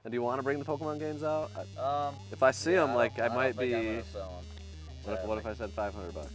And do you want to bring the Pokemon games out? If I see them, like I might be. What if I said $500?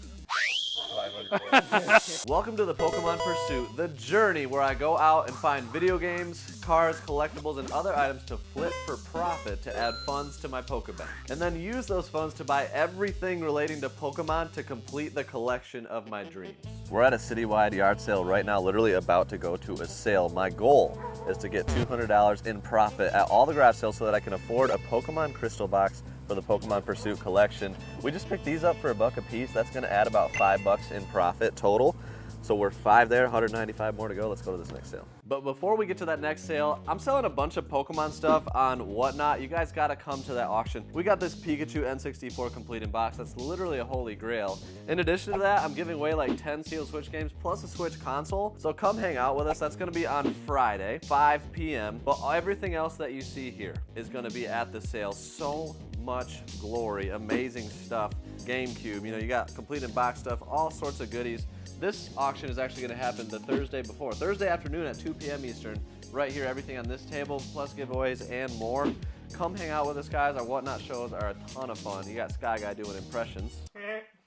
Welcome to the Pokemon Pursuit, the journey where I go out and find video games, cards, collectibles, and other items to flip for profit to add funds to my Pokebank. And then use those funds to buy everything relating to Pokemon to complete the collection of my dreams. We're at a citywide yard sale right now, literally about to go to a sale. My goal is to get $200 in profit at all the garage sales so that I can afford a Pokemon crystal box for the Pokemon Pursuit collection. We just picked these up for $1 a piece. That's gonna add about $5 in profit total. So we're 5 there, 195 more to go. Let's go to this next sale. But before we get to that next sale, I'm selling a bunch of Pokemon stuff on Whatnot. You guys gotta come to that auction. We got this Pikachu N64 complete in box. That's literally a holy grail. In addition to that, I'm giving away like 10 sealed Switch games plus a Switch console. So come hang out with us. That's gonna be on Friday, 5 p.m. But everything else that you see here is gonna be at the sale. So much glory, amazing stuff. GameCube, you know, you got complete in box stuff, all sorts of goodies. This auction is actually going to happen the Thursday before, Thursday afternoon at 2 p.m. Eastern. Right here, everything on this table, plus giveaways and more. Come hang out with us, guys. Our Whatnot shows are a ton of fun. You got Sky Guy doing impressions.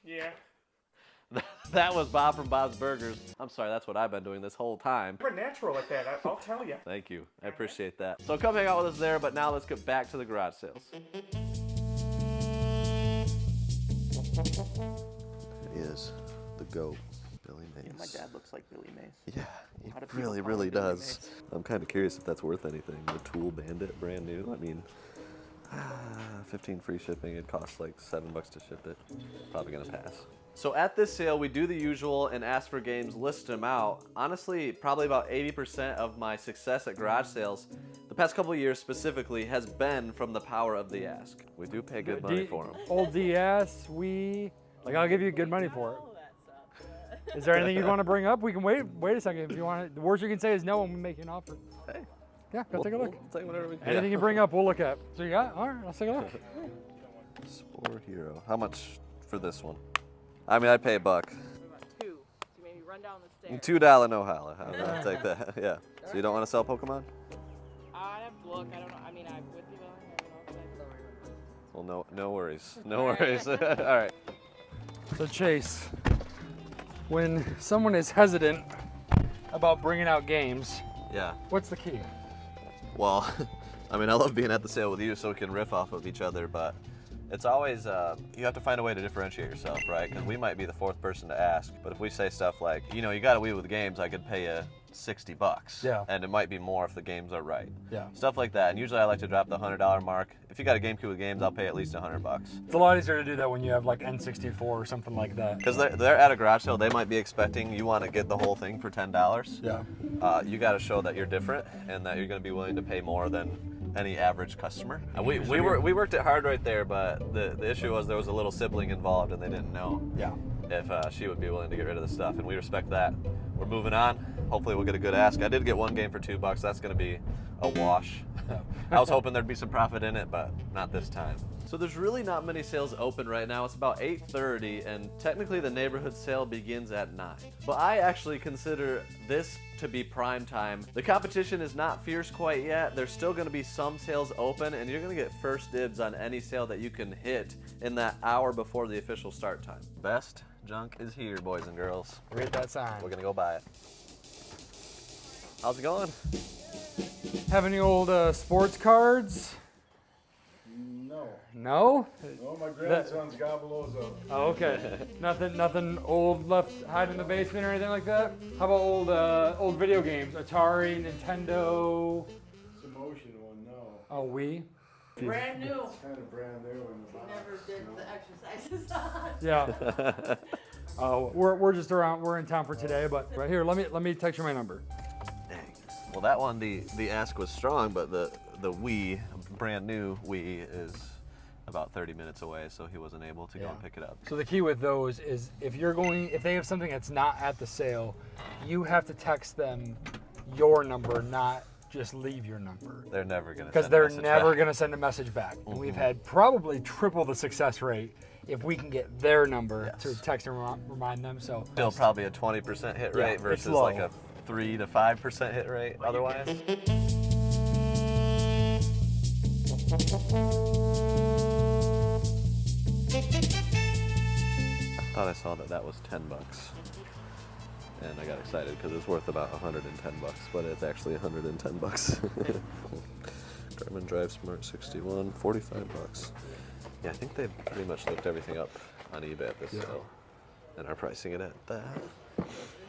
Yeah. That was Bob from Bob's Burgers. I'm sorry, that's what I've been doing this whole time. We're natural at that, I'll tell you. Thank you, I appreciate that. So come hang out with us there, but now let's get back to the garage sales. He is the GOAT. Billy Mays. Yeah, my dad looks like Billy Mays. Yeah, he really does. I'm kind of curious if that's worth anything. The Tool Bandit, brand new. I mean, 15 free shipping. It costs like $7 to ship it. Probably gonna pass. So at this sale, we do the usual and ask for games, list them out. Honestly, probably about 80% of my success at garage sales, the past couple of years specifically, has been from the power of the ask. We do pay good money for them. Old DS, I'll give you good money for it. Is there anything you want to bring up? We can wait a second if you want it. The worst you can say is no when we make you an offer. Hey. Yeah, go take a look. We'll take whatever we can. Anything you bring up, we'll look at. So you got? All right, let's take a look. Spore Hero. How much for this one? I mean, I'd pay $1. What about 2? So maybe run down the stairs. $2 no holla. I'll take that. Yeah. So you don't want to sell Pokemon? I'd have to look. I don't know. I mean, I would be willing. Well, no worries. No worries. All right. So Chase, when someone is hesitant about bringing out games, Yeah. what's the key? Well, I mean, I love being at the sale with you so we can riff off of each other, but it's always, you have to find a way to differentiate yourself, right? Because we might be the 4th person to ask, but if we say stuff like, you know, you got a Wii with games, I could pay you $60. Yeah. And it might be more if the games are right. Yeah. Stuff like that. And usually I like to drop the $100 mark. If you got a GameCube with games, I'll pay at least $100. It's a lot easier to do that when you have like N64 or something like that. Because they're at a garage sale, they might be expecting you want to get the whole thing for $10. Yeah. You got to show that you're different and that you're going to be willing to pay more than any average customer. We worked it hard right there, but the issue was there was a little sibling involved and they didn't know Yeah. if she would be willing to get rid of the stuff, and we respect that. We're moving on. Hopefully we'll get a good ask. I did get one game for $2. That's going to be a wash. I was hoping there'd be some profit in it, but not this time. So there's really not many sales open right now. It's about 8:30, and technically the neighborhood sale begins at 9. But I actually consider this to be prime time. The competition is not fierce quite yet. There's still going to be some sales open, and you're going to get first dibs on any sale that you can hit in that hour before the official start time. Best junk is here, boys and girls. Read that sign. We're going to go buy it. How's it going? Have any old sports cards? No. No? No, my grandson's gobble those up. Oh, okay. Nothing old left hiding in the basement or anything like that? How about old video games? Atari, Nintendo? It's a motion one, no. Oh, Wii? Brand new. It's kind of brand new in the box. Never did the exercises on. Yeah. Oh, we're just around. We're in town for today, but right here. Let me text you my number. Dang. Well, that one, the ask was strong, but the Wii, brand new Wii, is about 30 minutes away, so he wasn't able to go and pick it up. So the key with those is if they have something that's not at the sale, you have to text them your number, not just leave your number. They're never gonna. Because they're never gonna send a message back. And we've had probably triple the success rate if we can get their number to text and remind them. So still probably a 20% hit rate versus like a 3 to 5% hit rate otherwise. thought I saw that was 10 bucks. And I got excited because it's worth about 110 bucks, but it's actually 110 bucks. Garmin Drive Smart 61, 45 bucks. Yeah, I think they pretty much looked everything up on eBay at this sale and are pricing it at that,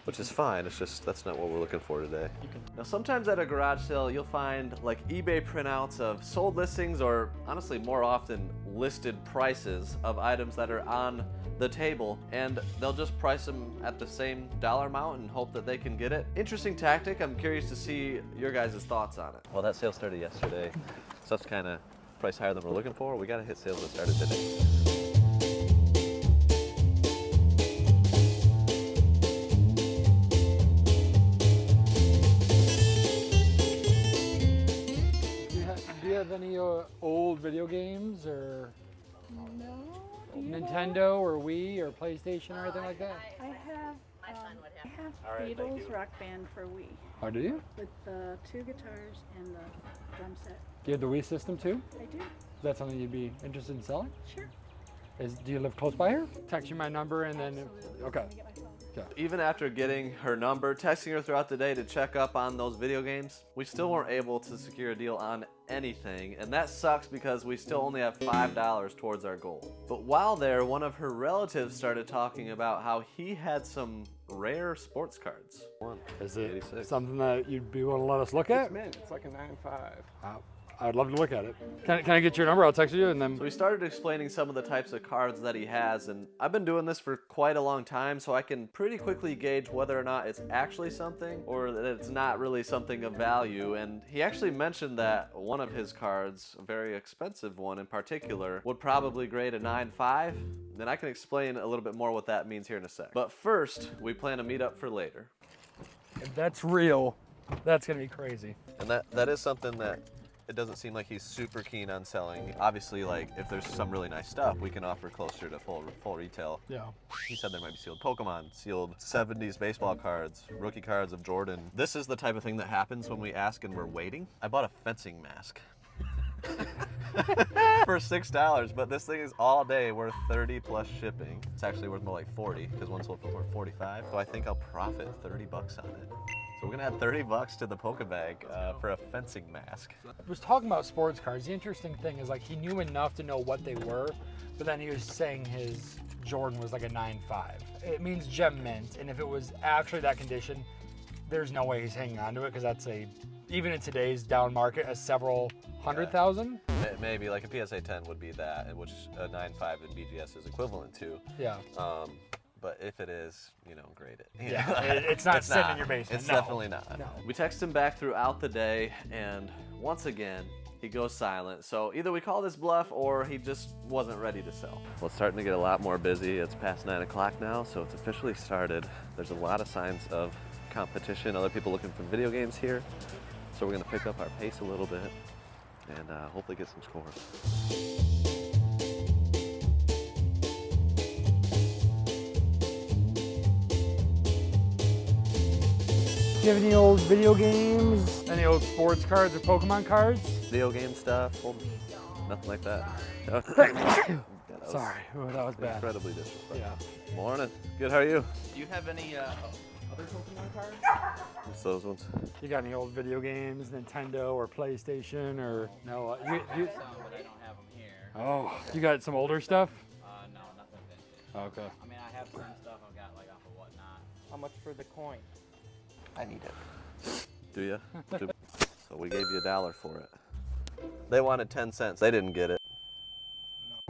which is fine. It's just that's not what we're looking for today. Now, sometimes at a garage sale, you'll find like eBay printouts of sold listings, or honestly, more often, listed prices of items that are on the table, and they'll just price them at the same dollar amount and hope that they can get it. Interesting tactic. I'm curious to see your guys' thoughts on it. Well, that sale started yesterday, so that's kind of price higher than we're looking for. We gotta hit sales that started today. Do you have any old video games or No. Nintendo or Wii or PlayStation or anything like that? I have Beatles Rock Band for Wii Oh, do you? with the 2 guitars and the drum set. Do you have the Wii system too? I do. Is that something you'd be interested in selling? Sure. Do you live close by here? Text you my number and then. Absolutely. Okay. Let me get my phone. Even after getting her number, texting her throughout the day to check up on those video games, we still weren't able to secure a deal on anything, and that sucks because we still only have $5 towards our goal. But while there, one of her relatives started talking about how he had some rare sports cards. Is it 86. something that you'd be willing to let us look at? Man, it's like a 9.5. I'd love to look at it. Can I get your number? I'll text you and then. So we started explaining some of the types of cards that he has, and I've been doing this for quite a long time, so I can pretty quickly gauge whether or not it's actually something or that it's not really something of value. And he actually mentioned that one of his cards, a very expensive one in particular, would probably grade a 9.5. Then I can explain a little bit more what that means here in a sec. But first, we plan to meet up for later. If that's real, that's gonna be crazy. And that is something that it doesn't seem like he's super keen on selling. Obviously, like, if there's some really nice stuff, we can offer closer to full retail. Yeah. He said there might be sealed Pokemon, sealed 70s baseball cards, rookie cards of Jordan. This is the type of thing that happens when we ask and we're waiting. I bought a fencing mask for $6, but this thing is all day worth 30 plus shipping. It's actually worth more like 40 because one sold for 45. So I think I'll profit 30 bucks on it. So we're gonna add 30 bucks to the Pokebag for a fencing mask. I was talking about sports cards. The interesting thing is, like, he knew enough to know what they were, but then he was saying his Jordan was like a 9.5. It means gem mint, and if it was actually that condition, there's no way he's hanging on to it because that's even in today's down market, a several hundred thousand. Maybe like a PSA 10 would be that, and which a 9.5 in BGS is equivalent to. Yeah. But if it is, grade it. Yeah, it's not sitting in your basement. It's No. definitely not. No. We text him back throughout the day, and once again, he goes silent. So either we call this bluff or he just wasn't ready to sell. Well, it's starting to get a lot more busy. It's past 9 o'clock now, so it's officially started. There's a lot of signs of competition, other people looking for video games here. So we're gonna pick up our pace a little bit and hopefully get some scores. Do you have any old video games? Any old sports cards or Pokemon cards? Video game stuff, nothing like that. Sorry, that was bad. Incredibly disrespectful. Yeah. Morning. Good, how are you? Do you have any other Pokemon cards? Just those ones. You got any old video games, Nintendo or PlayStation or no? Some, but I don't have them here. Oh, you got some older stuff? No, nothing vintage. Okay. I mean, I have some stuff I've got like off of Whatnot. How much for the coin? I need it. Do you? So we gave you $1 for it. They wanted 10 cents. They didn't get it.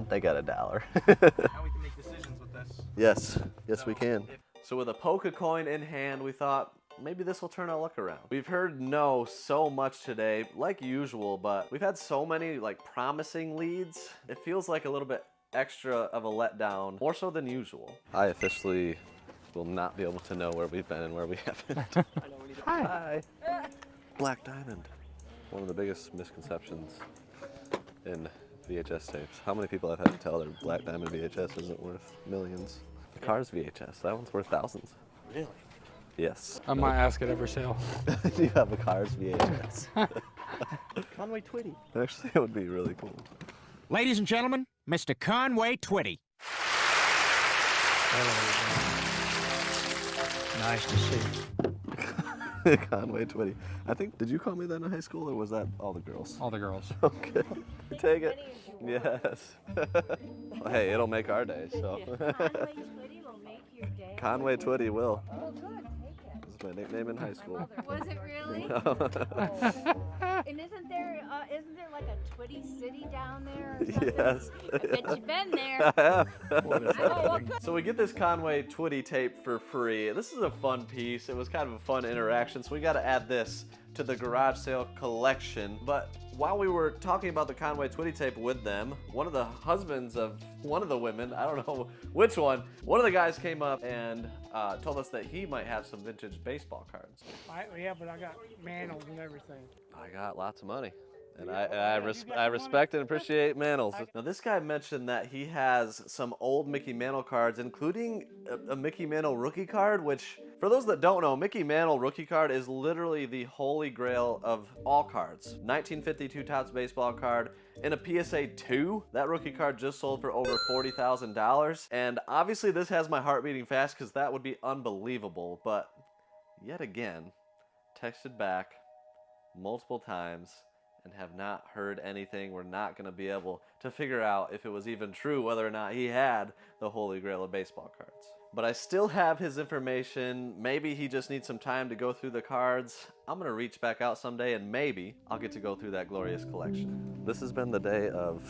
They got $1. Now we can make decisions with this. Yes, we can. So with a Poke coin in hand, we thought maybe this will turn our luck around. We've heard no so much today, like usual, but we've had so many like promising leads. It feels like a little bit extra of a letdown, more so than usual. I officially will not be able to know where we've been and where we haven't. Hi. Black Diamond. One of the biggest misconceptions in VHS tapes. How many people I've had to tell their Black Diamond VHS isn't worth millions? The Cars VHS, that one's worth thousands. Really? Yes. I might ask it ever sale. You have a Cars VHS. Conway Twitty. Actually, it would be really cool. Ladies and gentlemen, Mr. Conway Twitty. Nice to see. Conway Twitty. I think, did you call me that in high school, or was that all the girls? All the girls. Okay. Take it. Yes. Well, hey, it'll make our day, so. Twitty will make your day. Conway Twitty will. Oh, good. Take it. This is my nickname in high school. Was it really? And isn't there like a Twitty City down there or something? Yes. I bet you've been there. I have. Oh, good. So we get this Conway Twitty tape for free. This is a fun piece. It was kind of a fun interaction, so we got to add this to the garage sale collection. But while we were talking about the Conway Twitty tape with them, one of the husbands of one of the women, I don't know which one of the guys came up and told us that he might have some vintage baseball cards. Yeah, but I got Mantle and everything. I got lots of money. And I respect and appreciate Mantles. Now this guy mentioned that he has some old Mickey Mantle cards, including a Mickey Mantle rookie card, which, for those that don't know, Mickey Mantle rookie card is literally the holy grail of all cards. 1952 Topps baseball card in a PSA 2. That rookie card just sold for over $40,000. And obviously this has my heart beating fast because that would be unbelievable. But yet again, texted back multiple times and have not heard anything. We're not going to be able to figure out if it was even true whether or not he had the holy grail of baseball cards. But I still have his information. Maybe he just needs some time to go through the cards. I'm going to reach back out someday and maybe I'll get to go through that glorious collection. This has been the day of,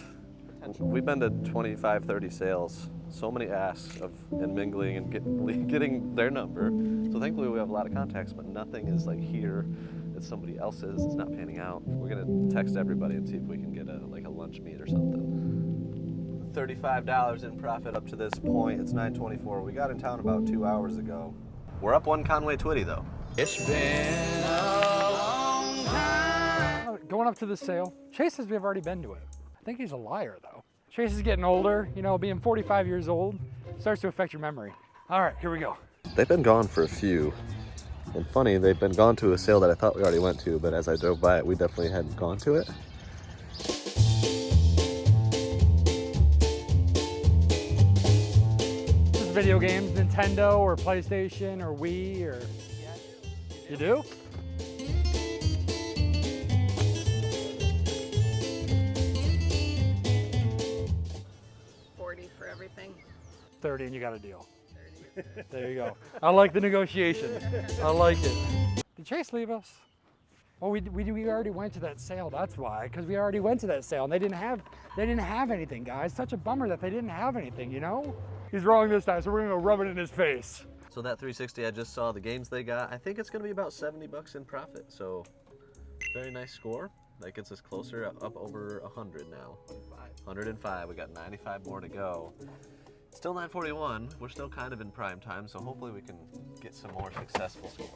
we've been to 25, 30 sales. So many asks and mingling and getting their number. So thankfully we have a lot of contacts, but nothing is like here. It's somebody else's. It's not panning out. We're gonna text everybody and see if we can get a lunch meet or something. $35 in profit up to this point. It's 9:24. We got in town about 2 hours ago. We're up one Conway Twitty though. It's been a long time. Going up to the sale. Chase says we've already been to it. I think he's a liar though. Chase is getting older. You know, being 45 years old starts to affect your memory. All right, here we go. They've been gone for a few. And funny, they've been gone to a sale that I thought we already went to, but as I drove by it, we definitely hadn't gone to it. This is video games, Nintendo or PlayStation or Wii or... Yeah, I do. You do? $40 for everything. 30 and you got a deal. There you go. I like the negotiation. I like it. Did Chase leave us? Oh, we already went to that sale. That's why, because we already went to that sale and they didn't have anything, guys. Such a bummer that they didn't have anything, you know? He's wrong this time, so we're gonna go rub it in his face. So that 360, I just saw the games they got. I think it's gonna be about 70 bucks in profit. So very nice score. That gets us closer, up over 100 now. 105. We got 95 more to go. Still 9:41. We're still kind of in prime time, so hopefully we can get some more successful scores.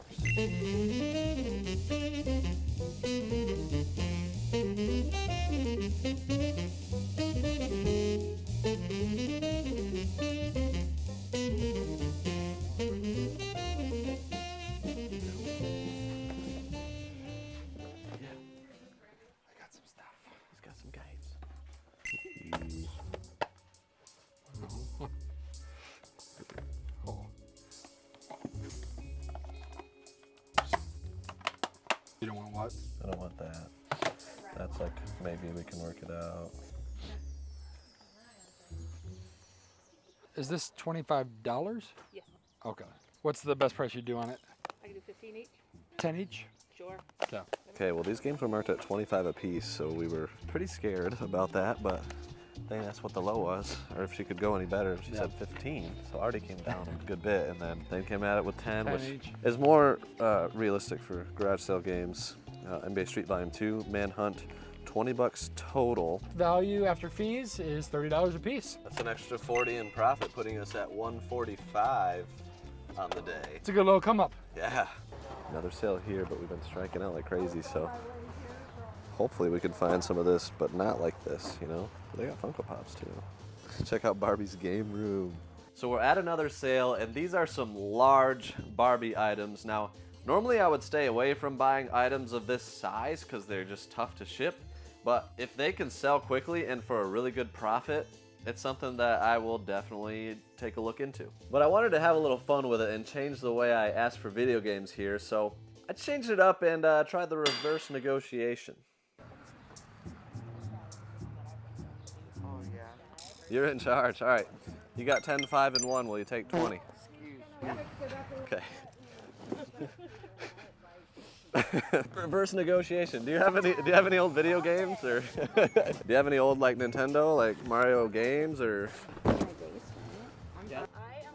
You don't want what? I don't want that. That's like, maybe we can work it out. Is this $25? Yes. Okay. What's the best price you do on it? I can do 15 each. 10 each? Sure. Yeah. Okay, well these games were marked at 25 a piece, so we were pretty scared about that, but they asked what the low was, or if she could go any better, and she said 15, so already came down a good bit, and then they came at it with 10 which each. is more realistic for garage sale games. NBA Street Volume 2, Manhunt, 20 bucks total. Value after fees is $30 a piece. That's an extra 40 in profit, putting us at 145 on the day. It's a good little come up. Yeah. Another sale here, but we've been striking out like crazy, so hopefully we can find some of this, but not like this, you know? They got Funko Pops too. Check out Barbie's game room. So we're at another sale, and these are some large Barbie items. Now, normally I would stay away from buying items of this size because they're just tough to ship, but if they can sell quickly and for a really good profit, it's something that I will definitely take a look into. But I wanted to have a little fun with it and change the way I ask for video games here, so I changed it up and tried the reverse negotiation. Oh, yeah. You're in charge. All right. You got 10, 5, and 1. Will you take 20? Excuse me. Okay. Reverse negotiation. Do you have any old video games, or do you have any old like Nintendo, like Mario games, or? I am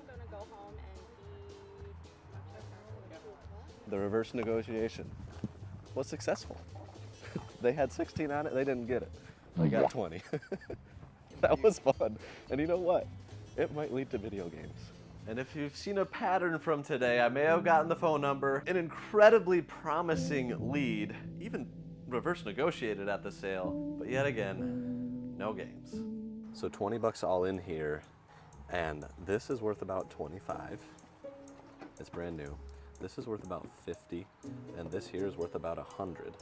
gonna go home and The reverse negotiation was successful. They had 16 on it. They didn't get it. They got 20. That was fun. And you know what? It might lead to video games. And if you've seen a pattern from today, I may have gotten the phone number, an incredibly promising lead, even reverse negotiated at the sale, but yet again, no games. So 20 bucks all in here, and this is worth about 25. It's brand new. This is worth about 50, and this here is worth about 100.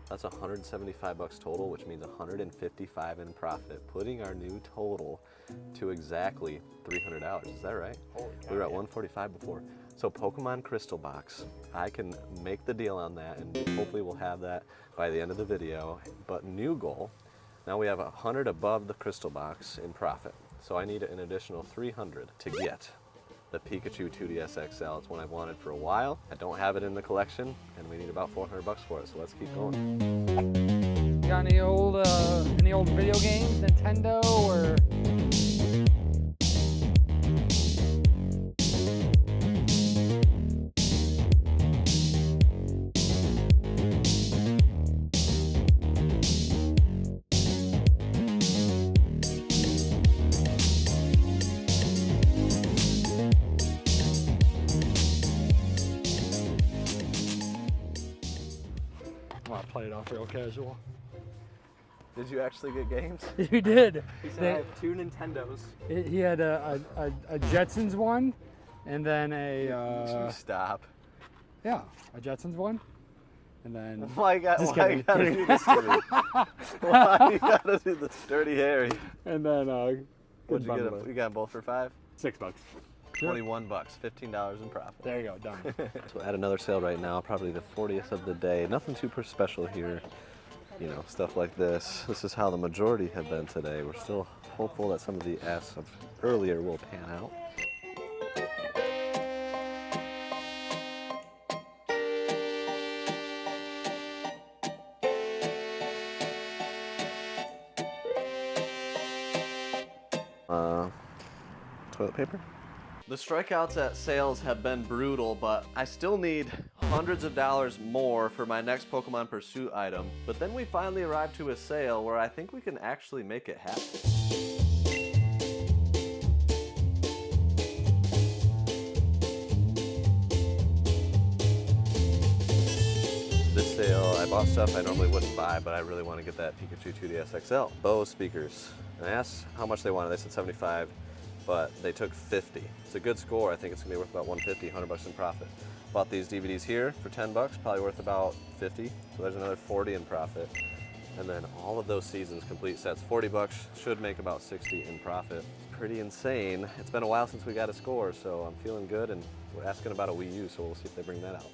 That's 175 bucks total, which means 155 in profit, putting our new total to exactly $300. Is that right? We were at 145 before. So Pokemon Crystal Box, I can make the deal on that, and hopefully we'll have that by the end of the video. But new goal, now we have 100 above the Crystal Box in profit. So I need an additional 300 to get the Pikachu 2DS XL. It's one I've wanted for a while. I don't have it in the collection, and we need about 400 bucks for it, so let's keep going. Got any old video games, Nintendo or? I played it off real casual. Did you actually get games? You did. He said I have 2 Nintendos. He had a Jetsons one, and then a Stop. yeah, a Jetsons one, and then Why you gotta kidding, do this to me? Why you gotta do the Sturdy Harry? and then What'd you get? You got them both for $5? $6. 21 bucks, $15 in profit. There you go, done. So at another sale right now, probably the 40th of the day. Nothing super special here, you know, stuff like this. This is how the majority have been today. We're still hopeful that some of the asks of earlier will pan out. Toilet paper? The strikeouts at sales have been brutal, but I still need hundreds of dollars more for my next Pokemon Pursuit item. But then we finally arrived to a sale where I think we can actually make it happen. This sale, I bought stuff I normally wouldn't buy, but I really want to get that Pikachu 2DS XL. Bose speakers. And I asked how much they wanted. They said 75. But they took 50. It's a good score. I think it's gonna be worth about 150, 100 bucks in profit. Bought these DVDs here for 10 bucks, probably worth about 50. So there's another 40 in profit. And then all of those seasons complete sets, 40 bucks, should make about 60 in profit. Pretty insane. It's been a while since we got a score, so I'm feeling good, and we're asking about a Wii U, so we'll see if they bring that out.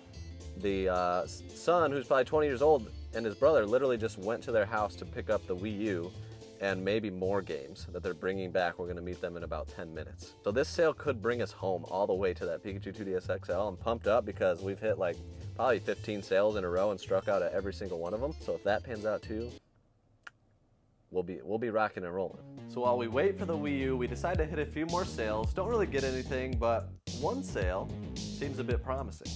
The son, who's probably 20 years old, and his brother literally just went to their house to pick up the Wii U and maybe more games that they're bringing back. We're gonna meet them in about 10 minutes. So this sale could bring us home all the way to that Pikachu 2DS XL. I'm pumped up because we've hit like probably 15 sales in a row and struck out at every single one of them. So if that pans out too, we'll be rocking and rolling. So while we wait for the Wii U, we decide to hit a few more sales. Don't really get anything, but one sale seems a bit promising.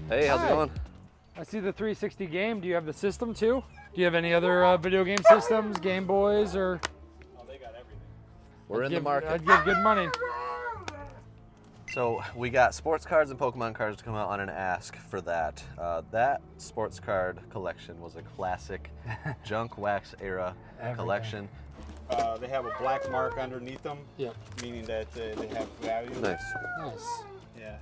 Hey, how's it going? I see the 360 game. Do you have the system too? Do you have any other video game systems, Game Boys, or? Oh, they got everything. We're in the market. I'd give good money. So we got sports cards and Pokemon cards to come out on an ask for that. That sports card collection was a classic junk wax era collection. They have a black mark underneath them, Yep. meaning that they have value. Nice. Nice. Yeah.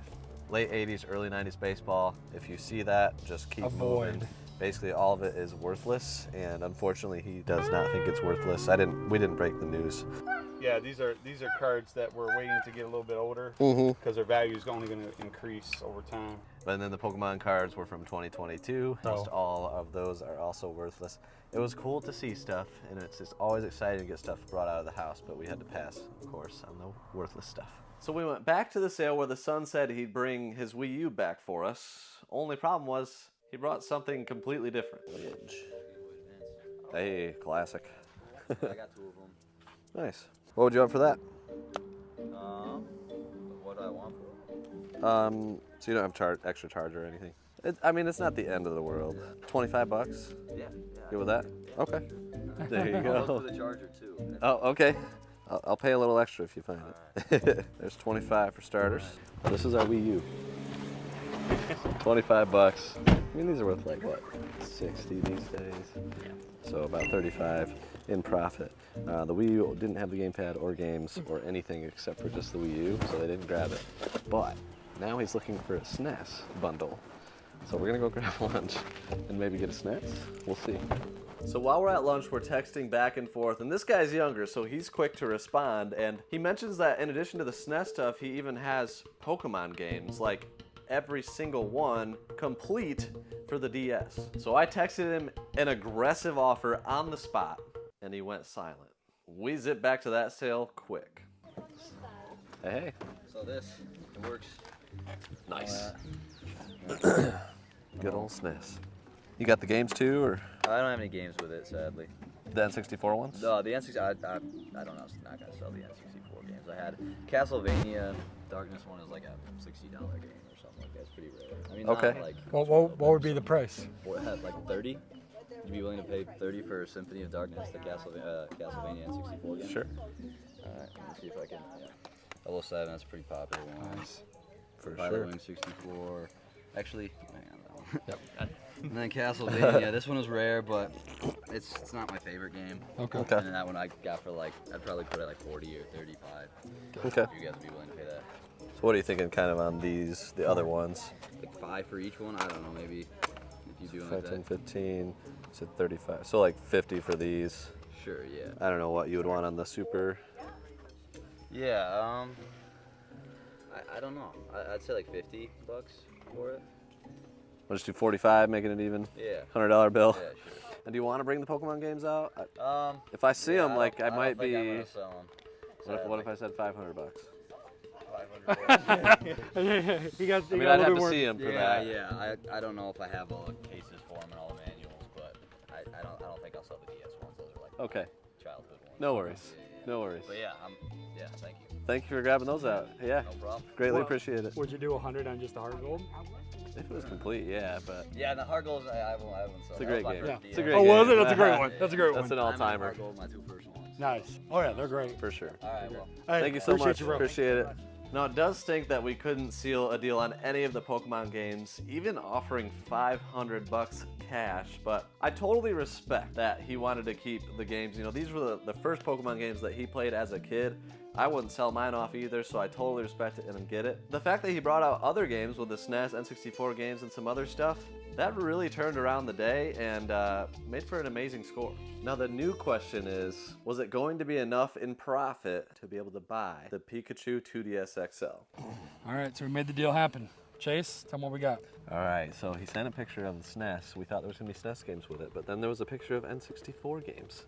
Late 80s, early 90s baseball. If you see that, just keep Avoid. moving. Basically, all of it is worthless, and unfortunately, he does not think it's worthless. We didn't break the news. Yeah, these are cards that we're waiting to get a little bit older because their value is only going to increase over time. But then the Pokemon cards were from 2022. Most all of those are also worthless. It was cool to see stuff, and it's just always exciting to get stuff brought out of the house, but we had to pass, of course, on the worthless stuff. So we went back to the sale where the son said he'd bring his Wii U back for us. Only problem was he brought something completely different. Hey, classic. I got 2 of them. Nice. What would you want for that? What do I want for it? So you don't have extra charge or anything? I mean, it's not the end of the world. 25 bucks? Yeah. Good with that? Okay. There you I'll go. look for the charger too. Oh, okay. I'll pay a little extra if you find it. There's 25 for starters. Oh, this is our Wii U. 25 bucks. I mean, these are worth like what, 60 these days? Yeah. So about 35 in profit. The Wii U didn't have the gamepad or games or anything except for just the Wii U, so they didn't grab it. But now he's looking for a SNES bundle. So we're gonna go grab lunch and maybe get a SNES. We'll see. So while we're at lunch, we're texting back and forth, and this guy's younger, so he's quick to respond, and he mentions that in addition to the SNES stuff, he even has Pokemon games, like every single one complete for the DS. So I texted him an aggressive offer on the spot, and he went silent. We zipped back to that sale quick. Hey. So this, it works. Nice. Good old SNES. You got the games too, or? I don't have any games with it, sadly. The N64 ones? No, the N64, I don't know, I'm not going to sell the N64 games. I had Castlevania, Darkness one is like a $60 game or something like that. It's pretty rare. I mean, okay. Not like, What would be the price? Like 30? You'd be willing to pay 30 for Symphony of Darkness, the Castlevania N64 game? Sure. Alright, let me see if I can, yeah. 07, that's a pretty popular one. Nice. For Violet sure. Wing 64. Actually, hang on that one. Yep. And then Castlevania, this one was rare, but it's not my favorite game. Okay. Okay. And then that one I got for like, I'd probably put it like 40 or 35. Okay. If you guys would be willing to pay that. So what are you thinking kind of on these, the other ones? Like 5 for each one? I don't know, maybe if you do like 10, that. 15, said 35. So like 50 for these. Sure, yeah. I don't know what you would want on the Super. Yeah, I don't know. I'd say like 50 bucks for it. We'll just do 45, making it even. Yeah. $100 bill. Yeah, sure. And do you want to bring the Pokemon games out? If I see them, like I might be. I'm gonna sell them. What if I said 500 bucks? You got, I mean, you I'd got a have little to more. see them for Yeah, that. yeah. I don't know if I have all the cases for them and all the manuals, but I don't think I'll sell the DS ones. Those are like Okay. childhood ones. No worries. Yeah. No worries. But yeah, thank you. Thank you for grabbing those out. Yeah. No problem. Greatly Well, appreciate it. Would you do 100 on just the hard gold? If it was complete, yeah, but Yeah, and the hard goals I won't sell. It's a great game. Yeah. It's a great Oh, game. was it? That's a great one. That's a great That's one. an all-timer. Hard gold, my 2 first ones. Nice. Oh yeah, they're great. For sure. All right, well. Hey, Thank you so appreciate much. you, bro. Appreciate it. Now, it does stink that we couldn't seal a deal on any of the Pokemon games, even offering 500 bucks cash, but I totally respect that he wanted to keep the games. You know, these were the first Pokemon games that he played as a kid. I wouldn't sell mine off either, so I totally respect it and get it. The fact that he brought out other games with the SNES, N64 games, and some other stuff, that really turned around the day and made for an amazing score. Now the new question is, was it going to be enough in profit to be able to buy the Pikachu 2DS XL? All right, so we made the deal happen. Chase, tell them what we got. All right, so he sent a picture of the SNES. We thought there was gonna be SNES games with it, but then there was a picture of N64 games.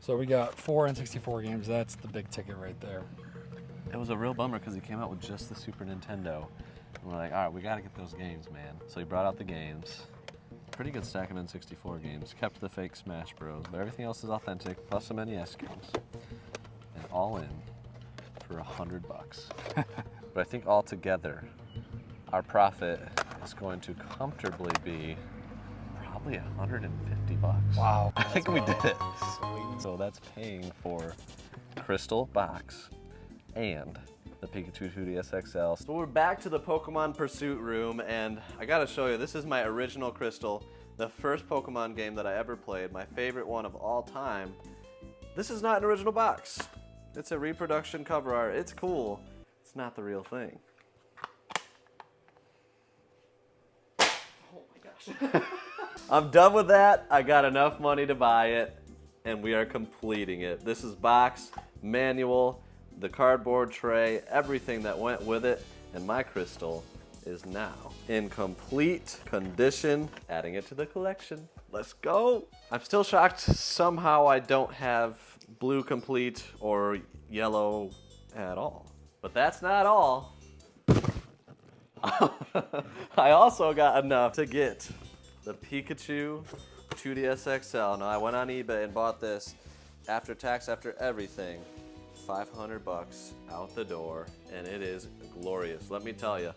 So we got 4 N64 games. That's the big ticket right there. It was a real bummer because he came out with just the Super Nintendo. And we're like, all right, we gotta get those games, man. So he brought out the games. Pretty good stack of N64 games. Kept the fake Smash Bros, but everything else is authentic, plus some NES games. And all in for 100 bucks. But I think altogether, our profit is going to comfortably be probably 150 bucks. Wow. I think we did it. So that's paying for Crystal Box and the Pikachu 2DS XL. So we're back to the Pokemon Pursuit room, and I gotta show you, this is my original Crystal, the first Pokemon game that I ever played, my favorite one of all time. This is not an original box. It's a reproduction cover art. It's cool. It's not the real thing. Oh my gosh. I'm done with that. I got enough money to buy it, and we are completing it. This is box manual, the cardboard tray, everything that went with it, and my crystal is now in complete condition, adding it to the collection. Let's go. I'm still shocked somehow I don't have blue complete or yellow at all. But that's not all. I also got enough to get the Pikachu 2DS XL. Now I went on eBay and bought this after tax, after everything, 500 bucks out the door, and it is glorious. Let me tell you,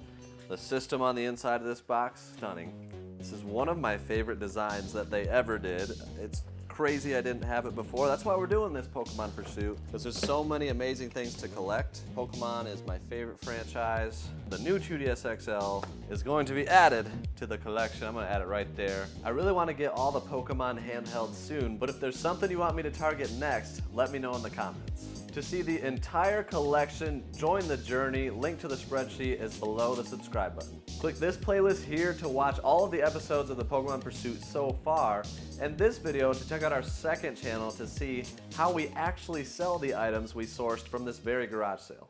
the system on the inside of this box, stunning. This is one of my favorite designs that they ever did. It's crazy I didn't have it before. That's why we're doing this Pokemon Pursuit, because there's so many amazing things to collect. Pokemon is my favorite franchise. The new 2DS XL is going to be added to the collection. I'm going to add it right there. I really want to get all the Pokemon handheld soon, but if there's something you want me to target next, let me know in the comments. To see the entire collection, join the journey. Link to the spreadsheet is below the subscribe button. Click this playlist here to watch all of the episodes of the Pokemon Pursuit so far, and this video to check out our second channel to see how we actually sell the items we sourced from this very garage sale.